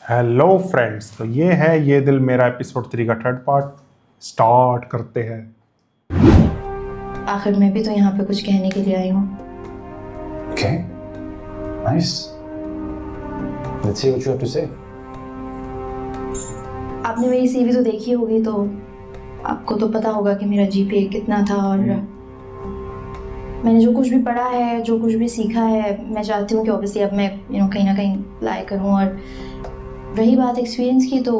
Hello friends, तो ये है ये दिल मेरा एपिसोड 3 का थर्ड पार्ट। स्टार्ट करते हैं। आखिर मैं भी तो यहाँ पे कुछ कहने के लिए आई हूँ। Okay, nice. Let's see what you have to say. आपने मेरी सीवी तो देखी होगी, तो आपको तो पता होगा कि मेरा जीपीए कितना था और मैंने जो कुछ भी पढ़ा है, जो कुछ भी सीखा है, मैं चाहती हूँ कि ऑब्वियसली अब मैं कहीं ना कहीं अप्लाई करूँ। और रही बात एक्सपीरियंस की, तो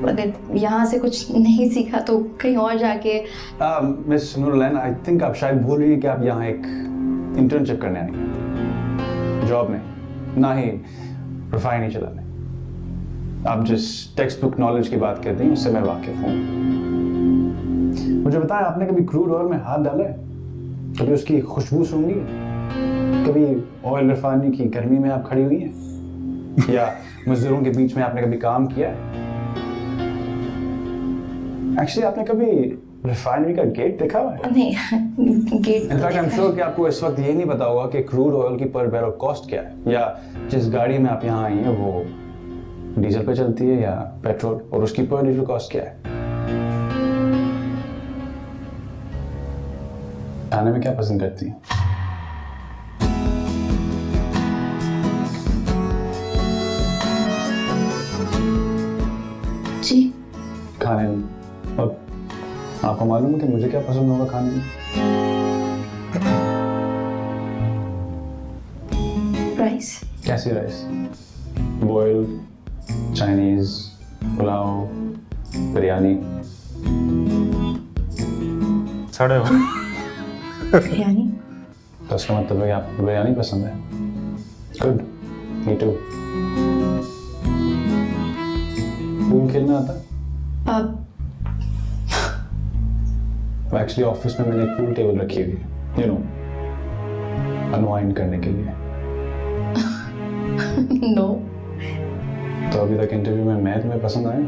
अगर यहाँ से कुछ नहीं सीखा तो कहीं और जाके। मिस नूरलैन, आई थिंक आप शायद भूल रही हैं कि आप यहाँ एक इंटर्नशिप करने आई हैं, जॉब में, ना ही रिफाइनरी चलाने। आप जिस टेक्स्ट बुक नॉलेज की बात करती हैं उससे मैं वाकिफ हूँ। मुझे बताएं, आपने कभी क्रूड ऑयल में हाथ डाला है? कभी उसकी खुशबू सूंघी? कभी ऑयल रिफाइनरी की गर्मी में आप खड़ी हुई हैं? या मजदूरों के बीच में आपने कभी काम किया है? एक्चुअली आपने कभी रिफाइनरी का गेट देखा हुआ है? नहीं, get in fact I am sure कि आपको इस वक्त ये नहीं पता होगा कि क्रूड ऑयल की पर बैरल कॉस्ट क्या है, या जिस गाड़ी में आप यहाँ आई हैं वो डीजल पे चलती है या पेट्रोल, और उसकी पर लीटर कॉस्ट क्या है। खाने में क्या पसंद करती हैं? जी, खाने में। और आपको मालूम है कि मुझे क्या पसंद होगा खाने में? राइस। कैसी rice? Boiled, Chinese, pulao, biryani? सड़े हो। बिरयानी। तो इसका मतलब है कि आपको बिरयानी पसंद है। Good, me to. पूल खेलना आता? अब एक्चुअली ऑफिस में मैंने एक पूल टेबल रखी हुई है, यू नो, अनवाइंड करने के लिए। नो। तो अभी तक इंटरव्यू में मैं तुम्हें पसंद आया?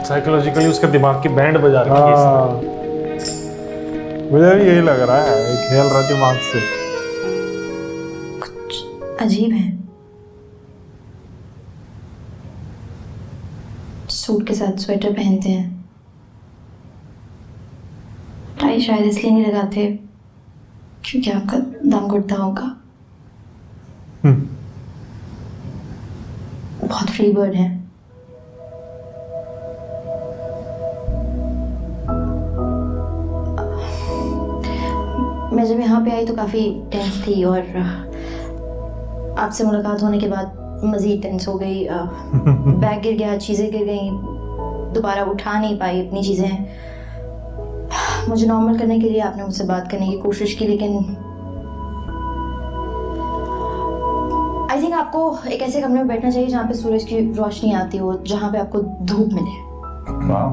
साइकोलॉजिकली उसके दिमाग की बैंड बजा रखी है इसने। मुझे भी यही लग रहा है, ये खेल रहा है दिमाग से। कुछ अजीब है। सूट के साथ स्वेटर पहनते हैं, टाई शायद इसलिए नहीं लगाते क्योंकि आपका दम घुटता होगा। बहुत फ्री बर्ड है। मैं जब यहाँ पे आई तो काफ़ी टेंस थी, और आपसे मुलाकात होने के बाद मज़ीद टेंस हो गई। बैग गिर गया, चीज़ें गिर गई, दोबारा उठा नहीं पाई अपनी चीज़ें। मुझे नॉर्मल करने के लिए आपने मुझसे बात करने की कोशिश की, लेकिन आई थिंक आपको एक ऐसे कमरे में बैठना चाहिए जहाँ पे सूरज की रोशनी आती हो, जहाँ पे आपको धूप मिले। वाह,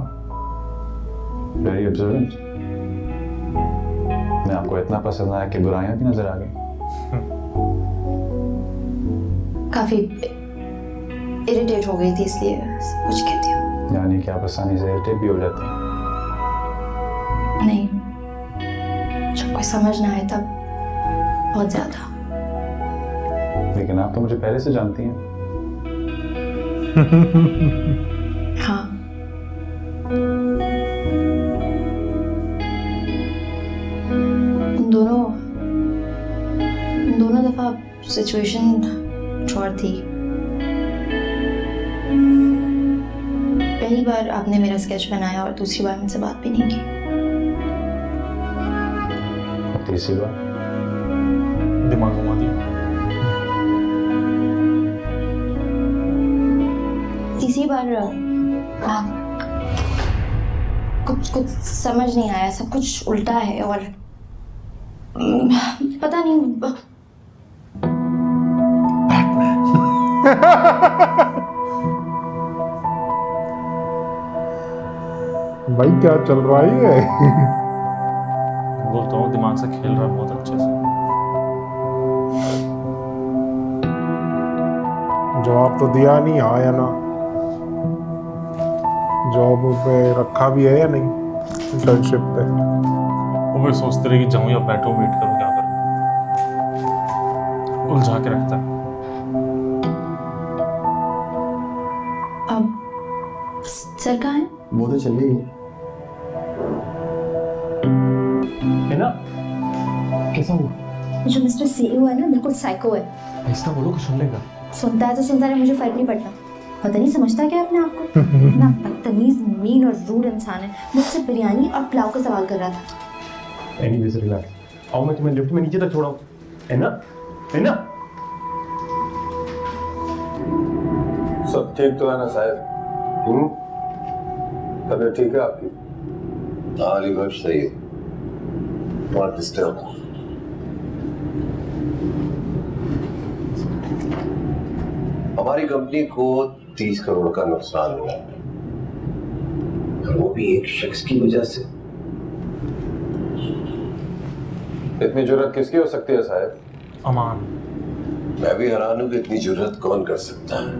वेरी ऑब्जर्वेंट। मैं आपको इतना पसंद आया कि बुराइयां भी नजर आ गई। काफ़ी इरिटेट हो गई थी, इसलिए कुछ कहती हूँ। यानी कि आप आसानी से इरिटेट भी हो जाते हैं? नहीं, जब कोई समझ ना आए तब बहुत ज़्यादा। लेकिन आप तो मुझे पहले से जानती हैं। हाँ, दोनों दफा सिचुएशन और थी। पहली बार आपने मेरा स्केच बनाया और दूसरी बार मुझसे बात भी नहीं की। और तीसरी बार? दिमाग घुमा दिया। तीसरी बार आप कुछ समझ नहीं आया, सब कुछ उल्टा है और पता नहीं। भाई क्या चल रहा है ये? बोलता हूँ दिमाग से खेल रहा है बहुत अच्छे से। जवाब तो दिया नहीं, हाँ या ना। जॉब पे रखा भी है या नहीं? इंटर्नशिप पे। वो भी सोचते रहे कि जाऊं या बैठूं, वेट करूं, क्या करूं, उलझा के रखता है। अब सर कहाँ है? वो तो चली गई है ना। कैसा हुआ? जो मिस्टर सीईओ है ना, बिल्कुल साइको है। ऐसा बोलो कि सुन लेगा। सुनता है तो सुनता है, मुझे फर्क नहीं पड़ता। पता नहीं समझता क्या है अपने आप को। इतना बदतमीज, मीन और रूड इंसान है। मुझसे बिरयानी और पुलाव का सवाल कर रहा था। Anyways relax. आओ मैं तुम्हें लिफ्ट में नीचे तक छोड़ाऊं, है ना, है ना। सब ठीक तो है ना साहब? तबीयत ठीक है आपकी? हाँ अली बख्श सही है। बहुत डिस्टर्ब। हमारी कंपनी को 30 करोड़ का नुकसान हुआ, वो भी एक शख्स की वजह से। इतनी जरूरत किसकी हो सकती है साहब? अमान, मैं भी हैरान हूं कि इतनी जरूरत कौन कर सकता है।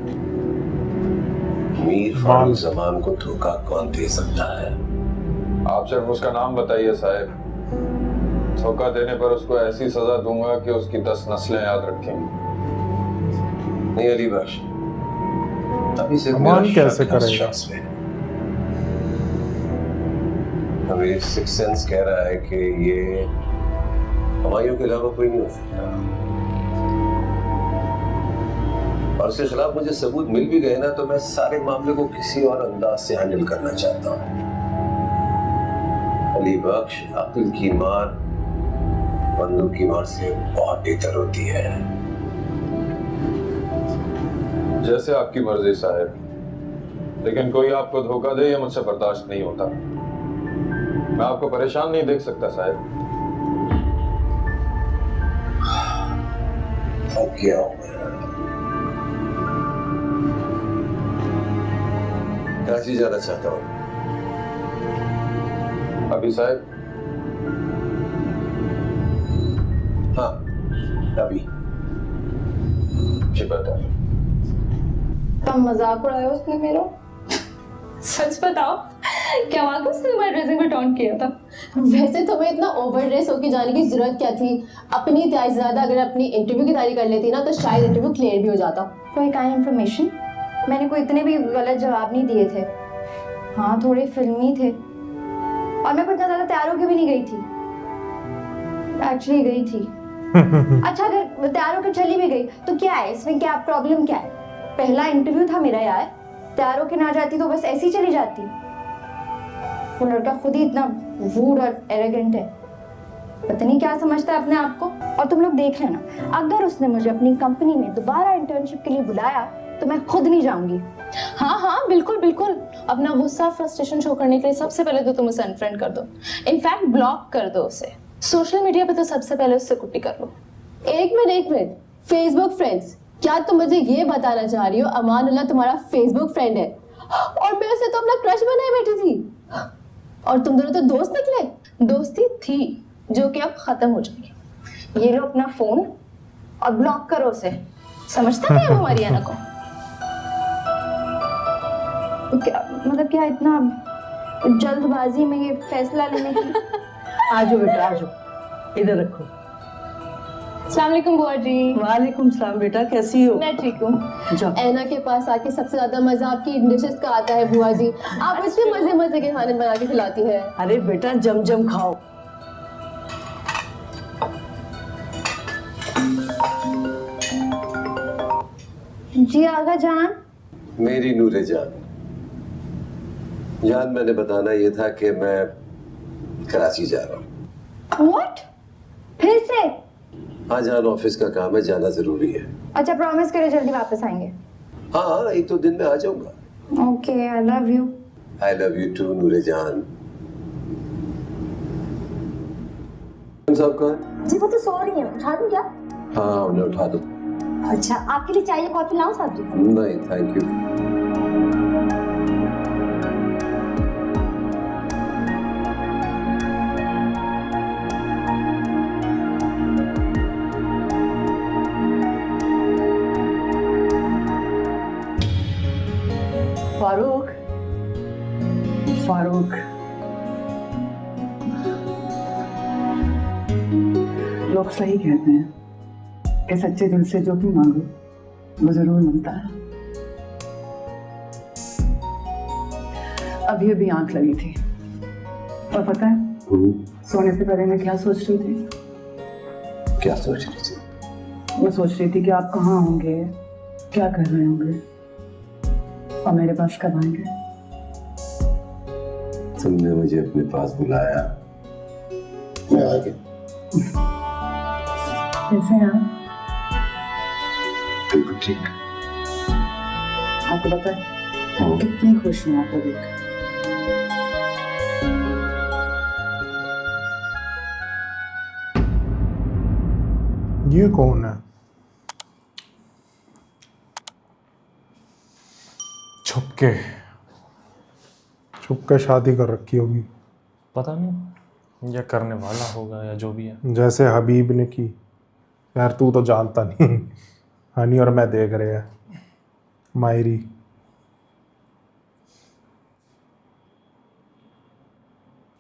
मीर फारूक जमान को धोखा कौन दे सकता है? आप सिर्फ उसका नाम बताइए साहब। धोखा देने पर उसको ऐसी सजा दूंगा कि उसकी 10 नस्लें याद रखेंगी। नहीं अली बख्श, अभी सिर्फ अमान मेरा कैसे शक है उस करेगा? शख्स पे। अभी सिक्स सेंस कह रहा है कि ये हमायों के अलावा कोई नहीं हो सकता, और उसके खिलाफ मुझे सबूत मिल भी गए ना तो मैं सारे मामले को किसी और अंदाज से हैंडल करना चाहता हूँ। अली बख्श, अक्ल की मार बंदूक की मार से बहुत बेहतर होती है। जैसे आपकी मर्जी साहब, लेकिन कोई आपको धोखा दे ये मुझसे बर्दाश्त नहीं होता। मैं आपको परेशान नहीं देख सकता साहब। अब क्या हूं मैं? कराची जाना चाहता हूँ। अभी साहब? हाँ अभी। जी बता। तुम मजाक उड़ाया उसने मेरा? सच बताओ, क्या वाकई उसने तुम्हारे ड्रेसिंग में टॉन्ट किया था? वैसे तुम्हें इतना ओवर ड्रेस होके जाने की जरूरत क्या थी? अपनी तैयारी से ज्यादा अगर अपनी इंटरव्यू की तैयारी कर लेती ना तो शायद इंटरव्यू क्लियर भी हो जाता। कोई काइंड इन्फॉर्मेशन? मैंने कोई इतने भी गलत जवाब नहीं दिए थे। हाँ थोड़े फिल्मी थे, और मैं कुछ इतना ज्यादा तैयार होके भी नहीं गई थी। एक्चुअली गई थी। अच्छा अगर तैयार होकर चली भी गई तो क्या है इसमें, क्या प्रॉब्लम क्या है? पहला इंटरव्यू था मेरा यार, तैयार होकर ना जाती तो बस ऐसे ही चली जाती। वो लड़का खुद ही इतना रूड और एरोगेंट है, पता नहीं क्या समझता है अपने आप को। और तुम लोग देख लेना, अगर उसने मुझे अपनी कंपनी में दोबारा इंटर्नशिप के लिए बुलाया तो मैं खुद नहीं जाऊंगी। हाँ हाँ बिल्कुल बिल्कुल, अपना गुस्सा फ्रस्ट्रेशन शो करने के लिए सबसे पहले तो तुम उसे अनफ्रेंड कर दो, इनफैक्ट ब्लॉक कर दो उसे। सोशल मीडिया पे तो सबसे पहले उससे कुट्टी कर लो। एक मिनट, फेसबुक फ्रेंड्स? क्या तुम मुझे ये बताना चाह रही हो अमान अल्लाह तुम्हारा फेसबुक फ्रेंड है और मैं उसे तो अपना क्रश बनाए बैठी थी और तुम दोनों तो दोस्त निकले? दोस्ती थी जो कि अब खत्म हो जाएगी। ये लो अपना फोन और ब्लॉक करो उसे। समझता नहीं है वो मारियाना को? क्या मतलब, क्या इतना जल्दबाजी में ये फैसला लेने की? आजो बेटा आजो, इधर रखो। अस्सलाम वालेकुम बुआ जी। वालेकुम सलाम बेटा, कैसी हो? मैं ठीक हूँ। जाओ। ऐना के पास आके सबसे ज्यादा मजा आपकी डिशेस का आता है बुआ जी। आप इतने मजे मजे के खाने बना के खिलाती है। अरे बेटा जम जम खाओ। जी आगा जान। मेरी नूरे जान, मैंने बताना ये था कि मैं कराची जा रहा हूँ। व्हाट? फिर से? हाँ जान, ऑफिस का काम है, जाना जरूरी है। अच्छा प्रॉमिस करे जल्दी वापस आएंगे। हाँ एक दो दिन में आ जाऊंगा। Okay, I love you. I love you too नूरे जान। साहब कहाँ? जी वो तो सो रही है, उठा दूं क्या? हाँ उन्हें उठा दो। अच्छा आपके लिए चाय या कॉफी लाऊं साहब जी? नहीं थैंक यू। फारूक, फारूक लोग सही कहते हैं कि सच्चे दिल से जो भी मांगो वो जरूर मिलता है। अभी अभी आंख लगी थी और पता है सोने से पहले मैं क्या सोच रही थी? क्या सोच रही थी? मैं सोच रही थी कि आप कहाँ होंगे, क्या कर रहे होंगे और मेरे पास कब आएंगे। तुमने मुझे अपने पास बुलाया, मैं आ गया। कैसे हैं आप? बिल्कुल ठीक। आपको पता है कितनी खुश हूँ आपको देख। ये कौन है? छुप के शादी कर रखी होगी, पता नहीं, या करने वाला होगा या जो भी है। जैसे हबीब ने की। यार तू तो जानता नहीं, हनी और मैं देख रहे हैं मायरी।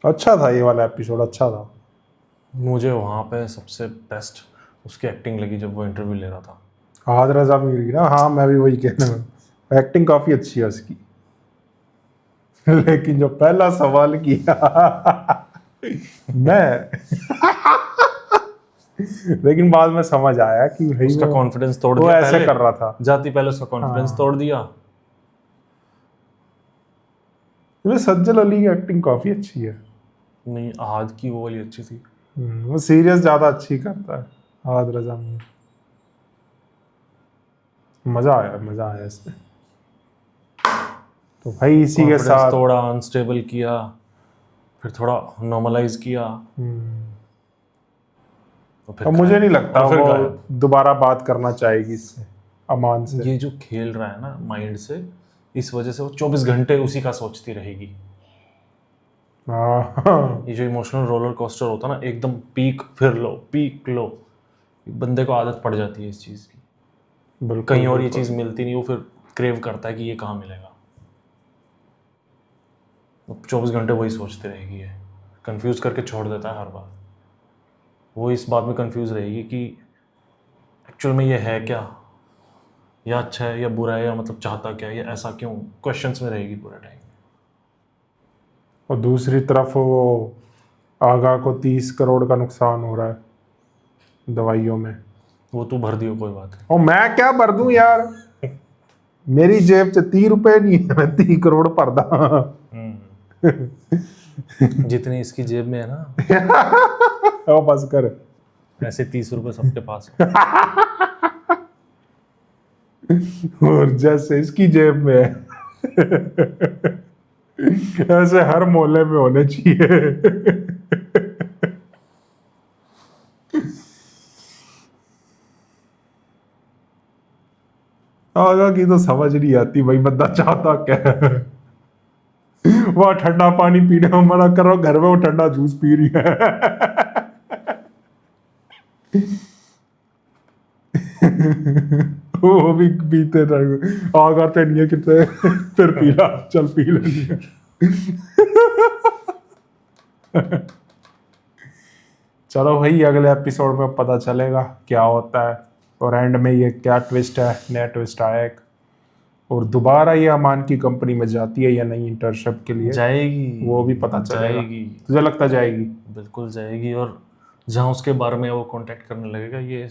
अच्छा था ये वाला एपिसोड, अच्छा था। मुझे वहाँ पे सबसे बेस्ट उसकी एक्टिंग लगी जब वो इंटरव्यू ले रहा था। आज रजा मीर की ना, हाँ मैं भी वही कहना हूँ, एक्टिंग काफ़ी अच्छी है उसकी। लेकिन जो पहला सवाल किया मैं लेकिन बाद में समझ आया कि भाई उसका कॉन्फिडेंस तोड़ वो दिया, ऐसे पहले कर रहा था। जाती पहले उसका कॉन्फिडेंस हाँ। तोड़ दिया। सज्जल अली की एक्टिंग काफ़ी अच्छी है। नहीं, आहद की वो वाली अच्छी थी। वो सीरियस ज़्यादा अच्छी करता है आहद रजा मीर। मज़ा आया इसमें। तो भाई इसी के Confidence साथ थोड़ा अनस्टेबल किया, फिर थोड़ा नॉर्मलाइज किया, तो फिर अब मुझे नहीं लगता और फिर वो गायब। दोबारा बात करना चाहेगी इससे, अमान से। ये जो खेल रहा है ना माइंड से, इस वजह से वो 24 घंटे उसी का सोचती रहेगी। हाँ। ये जो इमोशनल रोलर कोस्टर होता है ना, एकदम पीक फिर लो, पीक लो, बंदे को आदत पड़ जाती है इस चीज़ की। बिल्कुल, कहीं और ये बिल्कुल। चीज़ मिलती नहीं, वो फिर क्रेव करता है कि ये कहाँ मिलेगा। 24 घंटे वही सोचते रहेगी, है कंफ्यूज करके छोड़ देता है हर बार। वो इस बात में कंफ्यूज रहेगी कि एक्चुअल में ये है क्या, या अच्छा है या बुरा है, या मतलब चाहता क्या है, या ऐसा क्यों, क्वेश्चंस में रहेगी पूरा टाइम। और दूसरी तरफ वो आगा को 30 करोड़ का नुकसान हो रहा है दवाइयों में। वो तू भर दियो, कोई बात है। और मैं क्या भर दूं यार, मेरी जेब से 30 रुपए नहीं है, मैं 30 करोड़ भर दा। जितनी इसकी जेब में है ना, बस कर, ऐसे 30 रुपए सबके पास है। और जैसे इसकी जेब में है ऐसे हर मोहल्ले में होने चाहिए। आगा की तो समझ नहीं आती भाई, बंदा चाहता क्या है। वह ठंडा पानी पीने में मना करो, घर में वो ठंडा जूस पी रही है। वो भी पीते रहे, आगा तो नहीं है कितने, फिर पीला, चल पी लेंगे। चलो भाई, अगले एपिसोड में पता चलेगा क्या होता है, और एंड में ये क्या ट्विस्ट है, नया ट्विस्ट आया एक, और दोबारा ये अमान की कंपनी में जाती है या नहीं इंटर्नशिप के लिए, जाएगी, वो भी पता चलेगा। जाएगी, तुझे लगता जाएगी? बिल्कुल जाएगी। और जहाँ उसके बारे में वो कांटेक्ट करने लगेगा, ये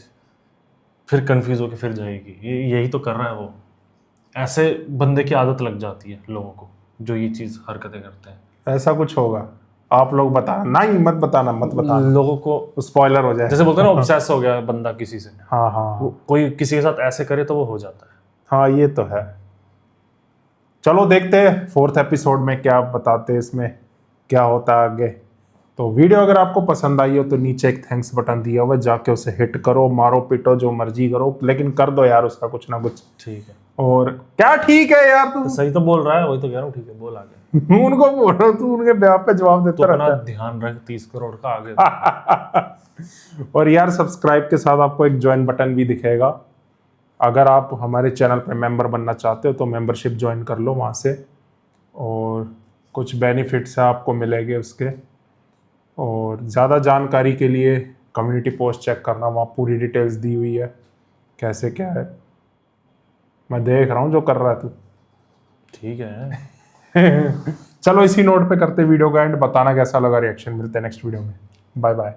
फिर कंफ्यूज होकर फिर जाएगी। ये यही तो कर रहा है वो। ऐसे बंदे की आदत लग जाती है लोगों को जो ये चीज़ हरकतें करते हैं। ऐसा कुछ होगा, आप लोग बताना, नहीं मत बताना, मत बताना, लोगों को स्पॉइलर हो जाए। जैसे बोलते हैं ना, ऑब्सेस हो गया बंदा किसी से, हाँ हाँ कोई किसी के साथ ऐसे करे तो वो हो जाता है। हाँ, ये तो है। चलो देखते हैं 4th एपिसोड में क्या बताते हैं, इसमें क्या होता है आगे। तो वीडियो अगर आपको पसंद आई हो तो नीचे एक थैंक्स बटन दिया हुआ है, जाके उसे हिट करो, मारो पीटो जो मर्जी करो, लेकिन कर दो यार उसका कुछ ना कुछ। ठीक है। और क्या ठीक है यार, तू तो सही तो बोल रहा है, वही तो कह रहा हूँ। ठीक है, बोल आगे। उनको बोल रहा हूँ, तू उनके ब्याह पे जवाब तो देता अपना रहता ध्यान रख 30 करोड़ का आगे। है। और यार सब्सक्राइब के साथ आपको एक ज्वाइन बटन भी दिखेगा। अगर आप हमारे चैनल पे मेंबर बनना चाहते हो तो मेंबरशिप ज्वाइन कर लो वहाँ से, और कुछ बेनिफिट्स आपको मिलेंगे उसके। और ज़्यादा जानकारी के लिए कम्युनिटी पोस्ट चेक करना, वहाँ पूरी डिटेल्स दी हुई है कैसे क्या है। मैं देख रहा हूँ जो कर रहा है तू। ठीक है। चलो इसी नोट पे करते वीडियो का एंड, बताना कैसा लगा, रिएक्शन। मिलते हैं नेक्स्ट वीडियो में। Bye bye.